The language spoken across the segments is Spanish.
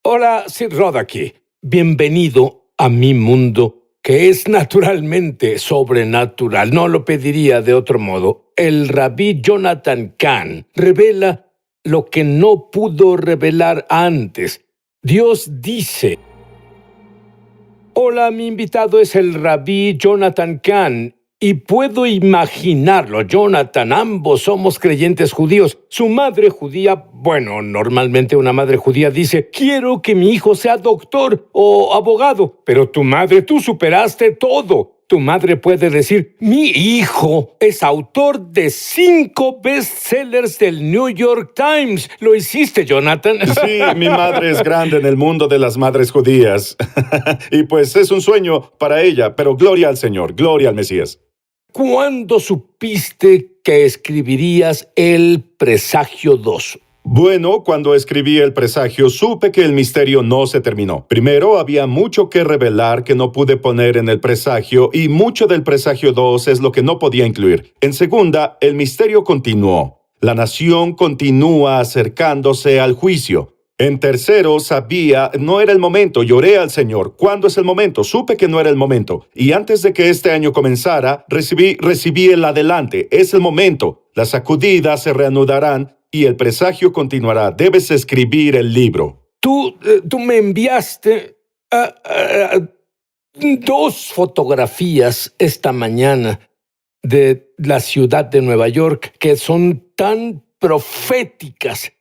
Hola, Sid Rod aquí. Bienvenido a mi mundo, que es naturalmente sobrenatural. No lo pediría de otro modo. El rabí Jonathan Cahn revela lo que no pudo revelar antes. Dios dice: hola, mi invitado es el rabí Jonathan Cahn. Y puedo imaginarlo, Jonathan, ambos somos creyentes judíos. Su madre judía, bueno, normalmente una madre judía dice: quiero que mi hijo sea doctor o abogado. Pero tu madre, tú superaste todo. Tu madre puede decir: mi hijo es autor de 5 bestsellers del New York Times. Lo hiciste, Jonathan. Sí, mi madre es grande en el mundo de las madres judías. Y pues es un sueño para ella, pero gloria al Señor, gloria al Mesías. ¿Cuándo supiste que escribirías El Presagio 2? Bueno, cuando escribí El Presagio, supe que el misterio no se terminó. Primero, había mucho que revelar que no pude poner en El Presagio, y mucho del Presagio 2 es lo que no podía incluir. En segunda, el misterio continuó. La nación continúa acercándose al juicio. En tercero, sabía, no era el momento, lloré al Señor. ¿Cuándo es el momento? Supe que no era el momento. Y antes de que este año comenzara, recibí el adelante. Es el momento. Las sacudidas se reanudarán y el presagio continuará. Debes escribir el libro. Tú me enviaste 2 fotografías esta mañana de la ciudad de Nueva York que son tan proféticas.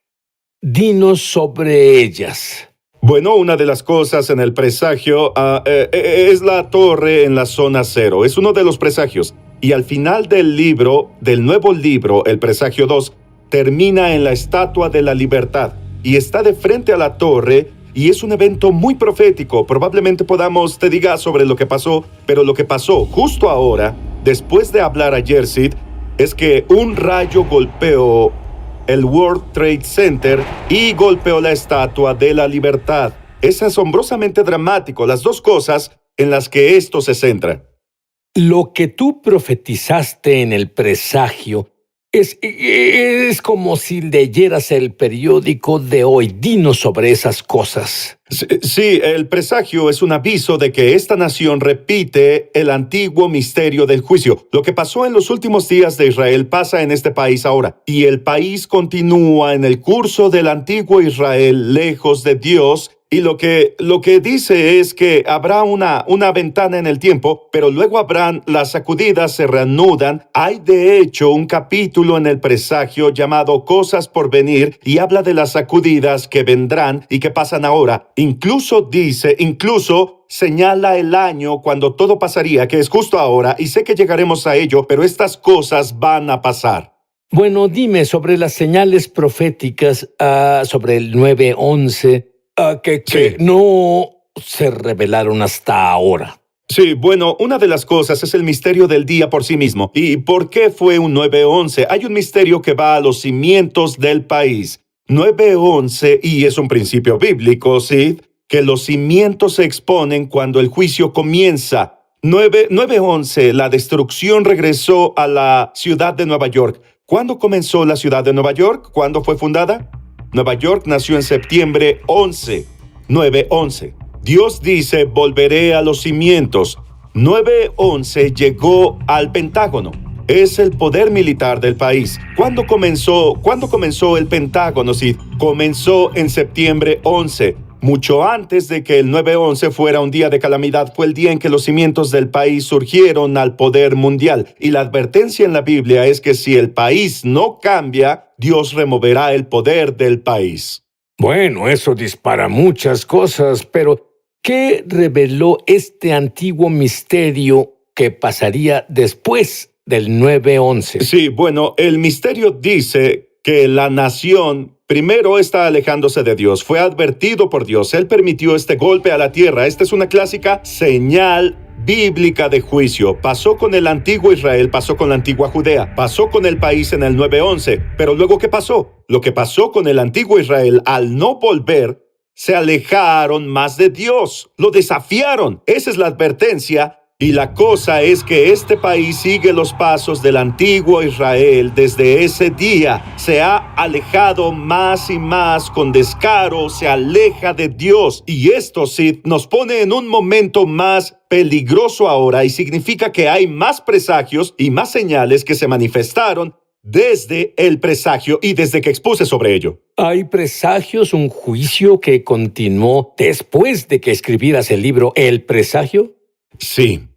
Dinos sobre ellas. Bueno, una de las cosas en el presagio es la torre en la zona cero. Es uno de los presagios. Y al final del libro, del nuevo libro, El Presagio 2, termina en la Estatua de la Libertad. Y está de frente a la torre, y es un evento muy profético. Probablemente te diga sobre lo que pasó, pero lo que pasó justo ahora, después de hablar ayer, Sid, es que un rayo golpeó el World Trade Center y golpeó la Estatua de la Libertad. Es asombrosamente dramático, las dos cosas en las que esto se centra. Lo que tú profetizaste en el presagio es como si leyeras el periódico de hoy. Dinos sobre esas cosas. Sí, el presagio es un aviso de que esta nación repite el antiguo misterio del juicio. Lo que pasó en los últimos días de Israel pasa en este país ahora. Y el país continúa en el curso del antiguo Israel, lejos de Dios. Y lo que dice es que habrá una ventana en el tiempo, pero luego las sacudidas se reanudan. Hay de hecho un capítulo en el presagio llamado Cosas por venir y habla de las sacudidas que vendrán y que pasan ahora. Incluso señala el año cuando todo pasaría, que es justo ahora, y sé que llegaremos a ello, pero estas cosas van a pasar. Bueno, dime sobre las señales proféticas, sobre el 9-11. Que no se revelaron hasta ahora. Sí, bueno, una de las cosas es el misterio del día por sí mismo. ¿Y por qué fue un 9-11? Hay un misterio que va a los cimientos del país. 9-11, y es un principio bíblico, ¿sí? Que los cimientos se exponen cuando el juicio comienza. 9-11, la destrucción regresó a la ciudad de Nueva York. ¿Cuándo comenzó la ciudad de Nueva York? ¿Cuándo fue fundada? Nueva York nació en septiembre 11, 9-11. Dios dice, volveré a los cimientos. 9-11 llegó al Pentágono. Es el poder militar del país. ¿Cuándo comenzó el Pentágono? Sí, comenzó en septiembre 11. Mucho antes de que el 9-11 fuera un día de calamidad, fue el día en que los cimientos del país surgieron al poder mundial. Y la advertencia en la Biblia es que si el país no cambia, Dios removerá el poder del país. Bueno, eso dispara muchas cosas, pero ¿qué reveló este antiguo misterio que pasaría después del 9-11? Sí, bueno, el misterio dice que la nación primero está alejándose de Dios. Fue advertido por Dios. Él permitió este golpe a la tierra. Esta es una clásica señal bíblica de juicio. Pasó con el antiguo Israel, pasó con la antigua Judea, pasó con el país en el 9-11. Pero luego, ¿qué pasó? Lo que pasó con el antiguo Israel, al no volver, se alejaron más de Dios. Lo desafiaron. Esa es la advertencia. Y la cosa es que este país sigue los pasos del antiguo Israel. Desde ese día se ha alejado más y más con descaro, se aleja de Dios. Y esto sí nos pone en un momento más peligroso ahora y significa que hay más presagios y más señales que se manifestaron desde el presagio y desde que expuse sobre ello. ¿Hay presagios, un juicio que continuó después de que escribieras el libro El Presagio? Sí.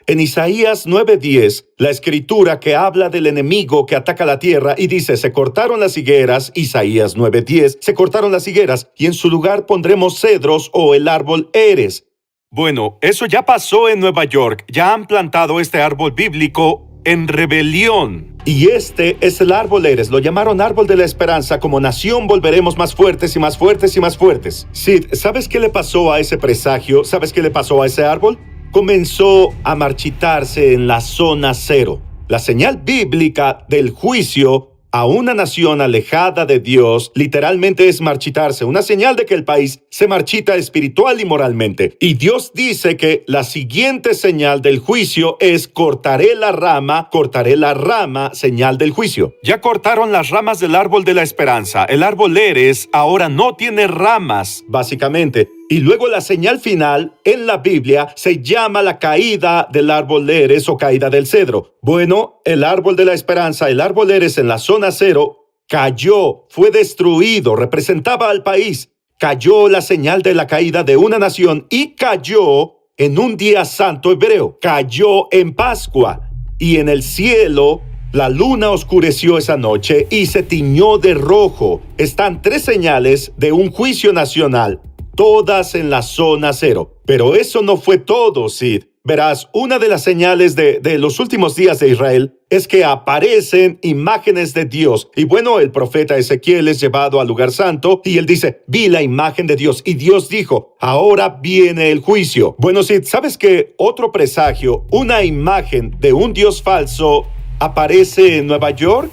En Isaías 9:10, la escritura que habla del enemigo que ataca la tierra y dice, se cortaron las higueras, Isaías 9:10, se cortaron las higueras y en su lugar pondremos cedros o el árbol eres. Bueno, eso ya pasó en Nueva York, ya han plantado este árbol bíblico en rebelión. Y este es el árbol eres, lo llamaron árbol de la esperanza, como nación volveremos más fuertes y más fuertes y más fuertes. Sid, ¿sabes qué le pasó a ese presagio? ¿Sabes qué le pasó a ese árbol? Comenzó a marchitarse en la zona cero. La señal bíblica del juicio a una nación alejada de Dios literalmente es marchitarse, una señal de que el país se marchita espiritual y moralmente. Y Dios dice que la siguiente señal del juicio es cortaré la rama, señal del juicio. Ya cortaron las ramas del árbol de la esperanza. El árbol eres ahora no tiene ramas, básicamente. Y luego la señal final en la Biblia se llama la caída del árbol eres o caída del cedro. Bueno, el árbol de la esperanza, el árbol eres en la zona cero, cayó, fue destruido, representaba al país. Cayó la señal de la caída de una nación y cayó en un día santo hebreo. Cayó en Pascua y en el cielo la luna oscureció esa noche y se tiñó de rojo. Están tres señales de un juicio nacional, todas en la zona cero. Pero eso no fue todo, Sid. Verás, una de las señales de los últimos días de Israel es que aparecen imágenes de Dios. Y bueno, el profeta Ezequiel es llevado al lugar santo y él dice, vi la imagen de Dios. Y Dios dijo, ahora viene el juicio. Bueno, Sid, ¿sabes que otro presagio, una imagen de un Dios falso, aparece en Nueva York?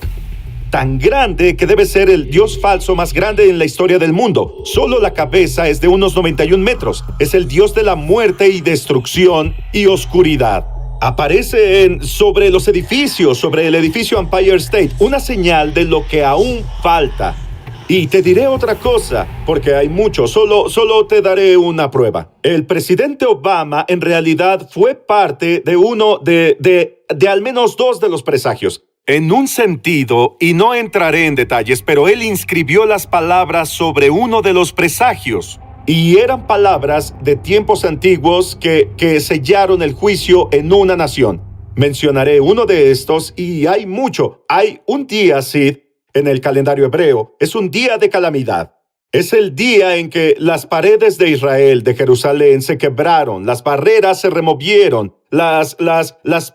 Tan grande que debe ser el Dios falso más grande en la historia del mundo. Solo la cabeza es de unos 91 metros. Es el Dios de la muerte y destrucción y oscuridad. Aparece sobre los edificios, sobre el edificio Empire State, una señal de lo que aún falta. Y te diré otra cosa, porque hay mucho, solo te daré una prueba. El presidente Obama en realidad fue parte de uno de al menos dos de los presagios. En un sentido, y no entraré en detalles, pero él inscribió las palabras sobre uno de los presagios. Y eran palabras de tiempos antiguos que sellaron el juicio en una nación. Mencionaré uno de estos y hay mucho. Hay un día, Sid, en el calendario hebreo. Es un día de calamidad. Es el día en que las paredes de Israel, de Jerusalén, se quebraron, las barreras se removieron, las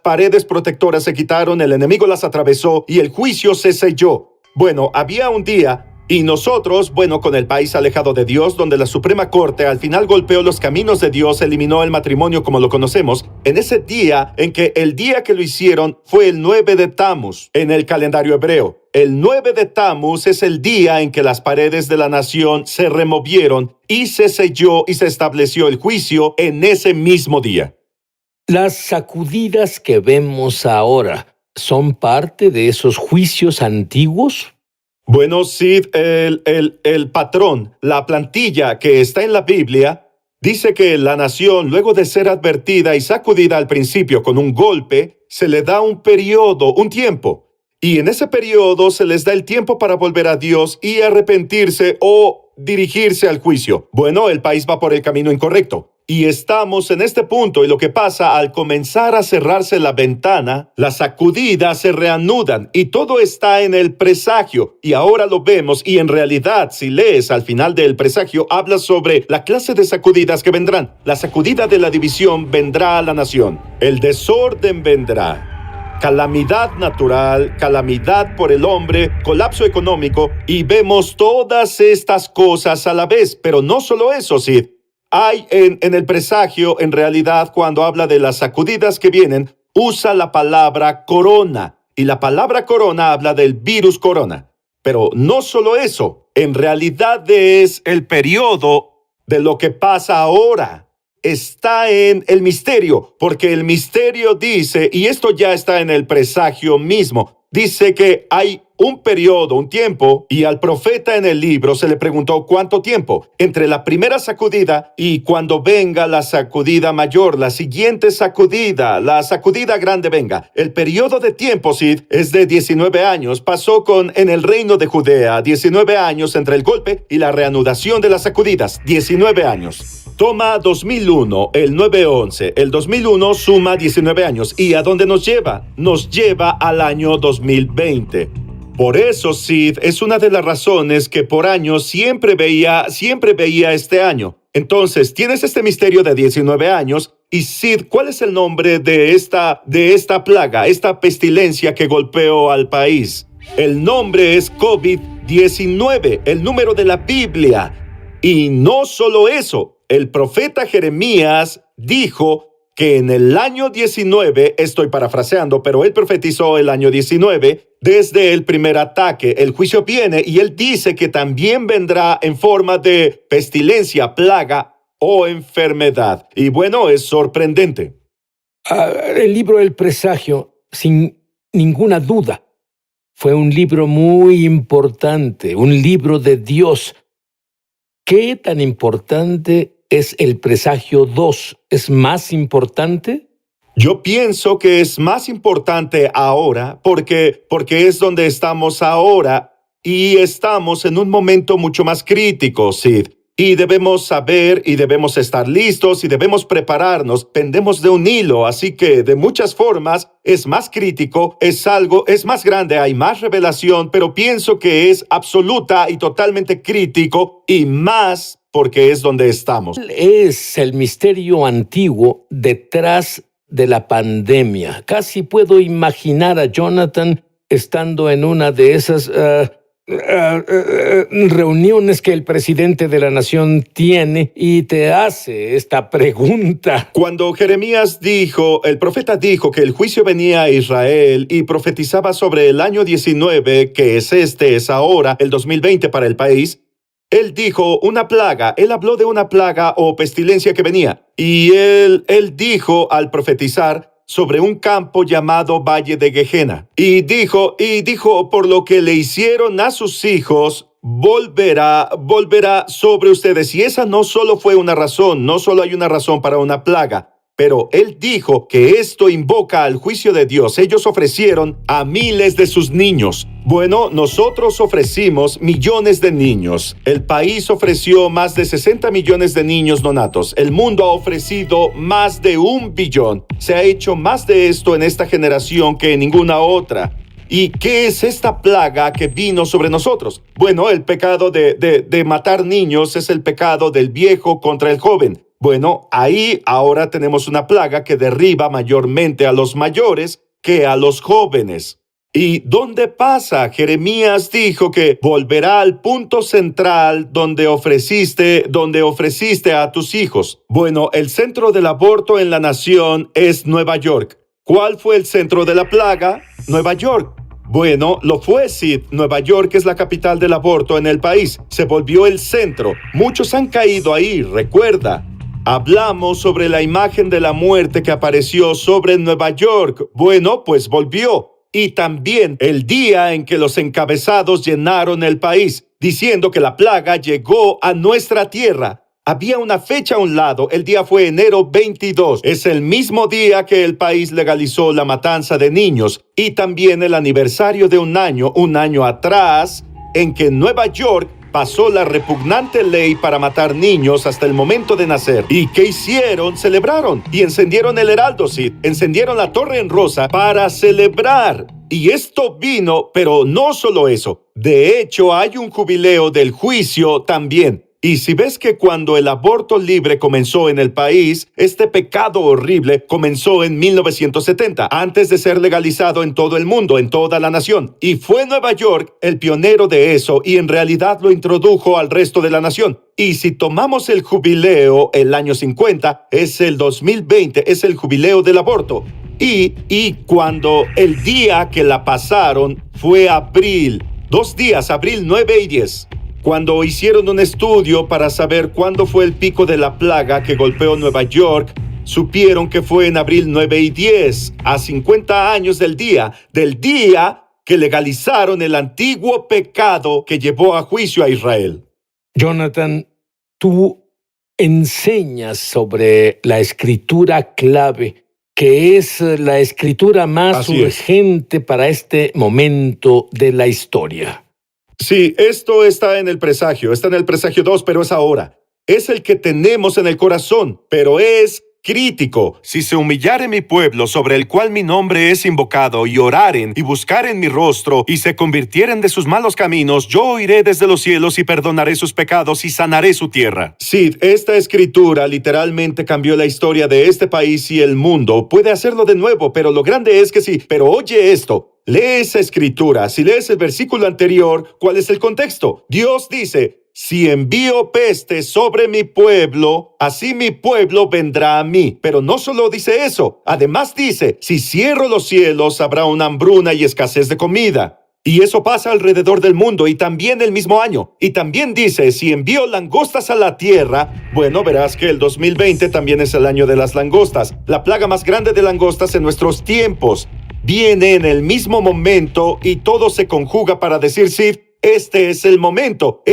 paredes protectoras se quitaron, el enemigo las atravesó y el juicio se selló. Bueno, había un día y nosotros, con el país alejado de Dios, donde la Suprema Corte al final golpeó los caminos de Dios, eliminó el matrimonio como lo conocemos, en ese día en que el día que lo hicieron fue el 9 de Tamuz en el calendario hebreo. El 9 de Tamuz es el día en que las paredes de la nación se removieron y se selló y se estableció el juicio en ese mismo día. Las sacudidas que vemos ahora son parte de esos juicios antiguos. Bueno, Sid, el patrón, la plantilla que está en la Biblia, dice que la nación, luego de ser advertida y sacudida al principio con un golpe, se le da un periodo, un tiempo. Y en ese periodo se les da el tiempo para volver a Dios y arrepentirse o dirigirse al juicio. Bueno, el país va por el camino incorrecto. Y estamos en este punto y lo que pasa al comenzar a cerrarse la ventana, las sacudidas se reanudan y todo está en el presagio. Y ahora lo vemos y en realidad si lees al final del presagio habla sobre la clase de sacudidas que vendrán. La sacudida de la división vendrá a la nación. El desorden vendrá. Calamidad natural, calamidad por el hombre, colapso económico y vemos todas estas cosas a la vez. Pero no solo eso, Sid. Hay en el presagio, en realidad, cuando habla de las sacudidas que vienen, usa la palabra corona. Y la palabra corona habla del virus corona. Pero no solo eso, en realidad es el periodo de lo que pasa ahora. está en el misterio, porque el misterio dice, y esto ya está en el presagio mismo, dice que hay un periodo, un tiempo, y al profeta en el libro se le preguntó cuánto tiempo entre la primera sacudida y cuando venga la sacudida mayor, la siguiente sacudida, la sacudida grande venga. El periodo de tiempo, Sid, es de 19 años. Pasó en el reino de Judea, 19 años entre el golpe y la reanudación de las sacudidas, 19 años. Toma 2001, el 9-11. El 2001 suma 19 años. ¿Y a dónde nos lleva? Nos lleva al año 2020. Por eso, Sid, es una de las razones que por años siempre veía este año. Entonces, tienes este misterio de 19 años. Y Sid, ¿cuál es el nombre de esta plaga, esta pestilencia que golpeó al país? El nombre es COVID-19, el número de la Biblia. Y no solo eso, el profeta Jeremías dijo que en el año 19, estoy parafraseando, pero él profetizó el año 19, desde el primer ataque, el juicio viene y él dice que también vendrá en forma de pestilencia, plaga o enfermedad. Y bueno, es sorprendente. El libro El Presagio, sin ninguna duda, fue un libro muy importante, un libro de Dios. ¿Qué tan importante es El Presagio 2? ¿Es más importante? Yo pienso que es más importante ahora porque es donde estamos ahora y estamos en un momento mucho más crítico, Sid. Y debemos saber y debemos estar listos y debemos prepararnos. Pendemos de un hilo, así que de muchas formas es más crítico, es más grande, hay más revelación, pero pienso que es absoluta y totalmente crítico y más porque es donde estamos. Es el misterio antiguo detrás de la pandemia. Casi puedo imaginar a Jonathan estando en una de esas reuniones que el presidente de la nación tiene y te hace esta pregunta. Cuando Jeremías el profeta dijo que el juicio venía a Israel y profetizaba sobre el año 19, que es ahora, el 2020 para el país, él dijo una plaga, él habló de una plaga o pestilencia que venía. Y él dijo al profetizar sobre un campo llamado Valle de Gehenna. Y dijo, por lo que le hicieron a sus hijos, volverá sobre ustedes. Y esa no solo fue una razón, no solo hay una razón para una plaga. Pero él dijo que esto invoca al juicio de Dios. Ellos ofrecieron a miles de sus niños. Bueno, nosotros ofrecimos millones de niños. El país ofreció más de 60 millones de niños no natos. El mundo ha ofrecido más de 1 billón. Se ha hecho más de esto en esta generación que en ninguna otra. ¿Y qué es esta plaga que vino sobre nosotros? Bueno, el pecado de matar niños es el pecado del viejo contra el joven. Bueno, ahí ahora tenemos una plaga que derriba mayormente a los mayores que a los jóvenes. ¿Y dónde pasa? Jeremías dijo que volverá al punto central donde ofreciste a tus hijos. Bueno, el centro del aborto en la nación es Nueva York. ¿Cuál fue el centro de la plaga? Nueva York. Bueno, lo fue, Sid. Nueva York es la capital del aborto en el país. Se volvió el centro. Muchos han caído ahí, recuerda. Hablamos sobre la imagen de la muerte que apareció sobre Nueva York. Bueno, pues volvió. Y también el día en que los encabezados llenaron el país, diciendo que la plaga llegó a nuestra tierra. Había una fecha a un lado, el día fue enero 22. Es el mismo día que el país legalizó la matanza de niños. Y también el aniversario de un año atrás, en que Nueva York pasó la repugnante ley para matar niños hasta el momento de nacer. ¿Y qué hicieron? Celebraron y encendieron el Heraldo, Sid. Encendieron la Torre en Rosa para celebrar. Y esto vino, pero no solo eso. De hecho, hay un jubileo del juicio también. Y si ves que cuando el aborto libre comenzó en el país, este pecado horrible comenzó en 1970, antes de ser legalizado en todo el mundo, en toda la nación. Y fue Nueva York el pionero de eso y en realidad lo introdujo al resto de la nación. Y si tomamos el jubileo, el año 50, es el 2020, es el jubileo del aborto. Y cuando el día que la pasaron fue abril, 2 días, abril 9 y 10. Cuando hicieron un estudio para saber cuándo fue el pico de la plaga que golpeó Nueva York, supieron que fue en abril 9 y 10, a 50 años del día que legalizaron el antiguo pecado que llevó a juicio a Israel. Jonathan, tú enseñas sobre la escritura clave, que es la escritura más Así es. urgente para este momento de la historia. Sí, esto está en el presagio 2, pero es ahora. Es el que tenemos en el corazón, pero es crítico. Si se humillare mi pueblo, sobre el cual mi nombre es invocado, y oraren y buscaren mi rostro, y se convirtieren de sus malos caminos, yo oiré desde los cielos y perdonaré sus pecados y sanaré su tierra. Sí, esta escritura literalmente cambió la historia de este país y el mundo. Puede hacerlo de nuevo, pero lo grande es que sí. Pero oye esto. Lee esa escritura. Si lees el versículo anterior, ¿cuál es el contexto? Dios dice: si envío peste sobre mi pueblo, así mi pueblo vendrá a mí. Pero no solo dice eso. Además dice: si cierro los cielos, habrá una hambruna y escasez de comida. Y eso pasa alrededor del mundo, y también el mismo año. Y también dice: si envío langostas a la tierra, bueno, verás que el 2020 también es el año de las langostas. La plaga más grande de langostas en nuestros tiempos viene en el mismo momento, y todo se conjuga para decir: sí, este es el momento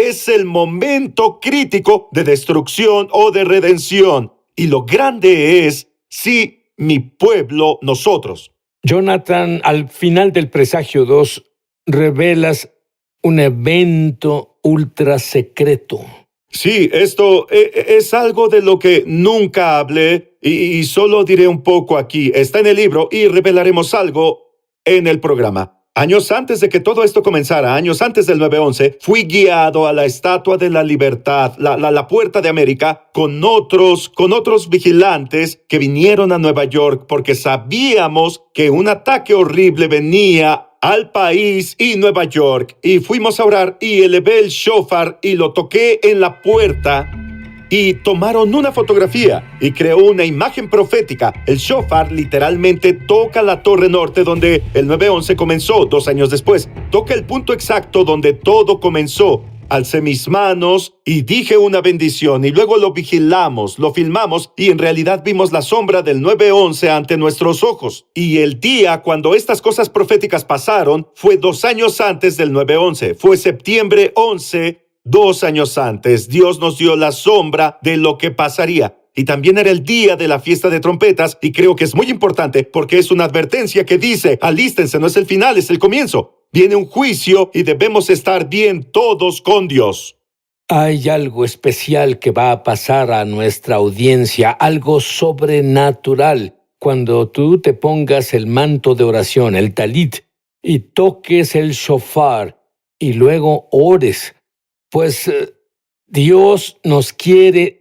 crítico de destrucción o de redención. Y lo grande es: sí, mi pueblo, nosotros. Jonathan, al final del presagio 2, revelas un evento ultra secreto. Sí, esto es algo de lo que nunca hablé y solo diré un poco aquí. Está en el libro y revelaremos algo en el programa. Años antes de que todo esto comenzara, años antes del 9/11, fui guiado a la Estatua de la Libertad, la Puerta de América, con otros vigilantes que vinieron a Nueva York porque sabíamos que un ataque horrible venía al país y Nueva York. Y fuimos a orar y elevé el shofar y lo toqué en la puerta. Y tomaron una fotografía y creó una imagen profética. El shofar literalmente toca la torre norte donde el 9/11 comenzó 2 años después. Toca el punto exacto donde todo comenzó. Alcé mis manos y dije una bendición, y luego lo vigilamos, lo filmamos, y en realidad vimos la sombra del 9/11 ante nuestros ojos. Y el día cuando estas cosas proféticas pasaron fue 2 años antes del 9/11. Fue septiembre 11, 2 años antes. Dios nos dio la sombra de lo que pasaría. Y también era el día de la fiesta de trompetas, y creo que es muy importante porque es una advertencia que dice: alístense, no es el final, es el comienzo. Viene un juicio y debemos estar bien todos con Dios. Hay algo especial que va a pasar a nuestra audiencia, algo sobrenatural, cuando tú te pongas el manto de oración, el talit, y toques el shofar, y luego ores. Pues Dios nos quiere.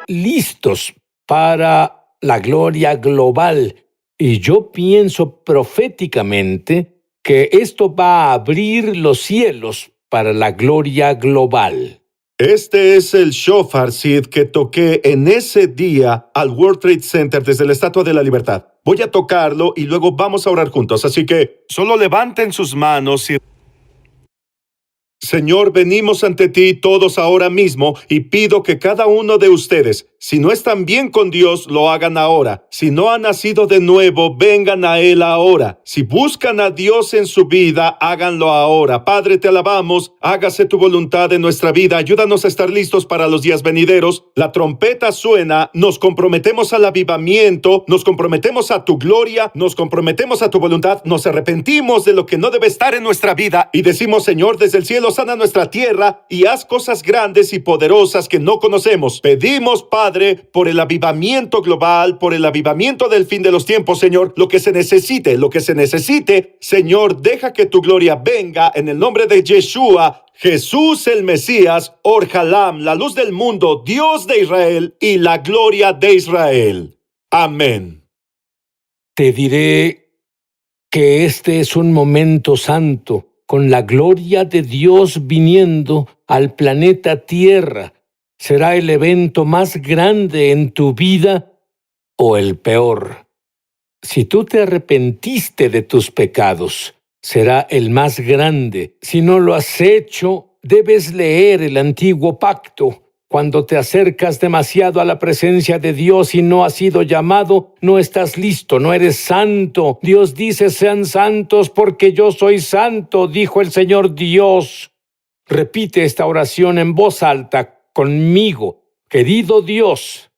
Listos para la gloria global. Y yo pienso proféticamente que esto va a abrir los cielos para la gloria global. Este es el shofar, Sid, que toqué en ese día al World Trade Center desde la Estatua de la Libertad. Voy a tocarlo y luego vamos a orar juntos. Así que solo levanten sus manos y... Señor, venimos ante ti todos ahora mismo y pido que cada uno de ustedes Si no están bien con Dios, lo hagan ahora. Si no han nacido de nuevo, vengan a Él ahora. Si buscan a Dios en su vida, háganlo ahora. Padre, te alabamos. Hágase tu voluntad en nuestra vida. Ayúdanos a estar listos para los días venideros. La trompeta suena. Nos comprometemos al avivamiento. Nos comprometemos a tu gloria. Nos comprometemos a tu voluntad. Nos arrepentimos de lo que no debe estar en nuestra vida. Y decimos, Señor, desde el cielo sana nuestra tierra y haz cosas grandes y poderosas que no conocemos. Pedimos, Padre, por el avivamiento global, por el avivamiento del fin de los tiempos, Señor, lo que se necesite, Señor, deja que tu gloria venga en el nombre de Yeshua, Jesús el Mesías, Orjalam, la luz del mundo, Dios de Israel y la gloria de Israel. Amén. Te diré que este es un momento santo, con la gloria de Dios viniendo al planeta Tierra. ¿Será el evento más grande en tu vida o el peor? Si tú te arrepentiste de tus pecados, será el más grande. Si no lo has hecho, debes leer el antiguo pacto. Cuando te acercas demasiado a la presencia de Dios y no has sido llamado, no estás listo, no eres santo. Dios dice, sean santos porque yo soy santo, dijo el Señor Dios. Repite esta oración en voz alta conmigo. Querido Dios,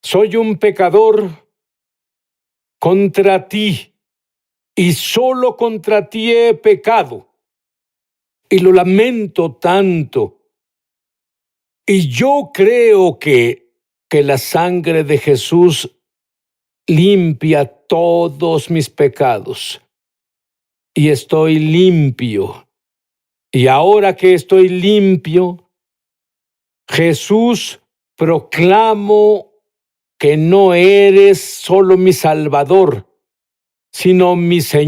soy un pecador contra ti y solo contra ti he pecado y lo lamento tanto. Y yo creo que la sangre de Jesús limpia todos mis pecados y estoy limpio. Y ahora que estoy limpio, Jesús, proclamo que no eres solo mi Salvador, sino mi Señor.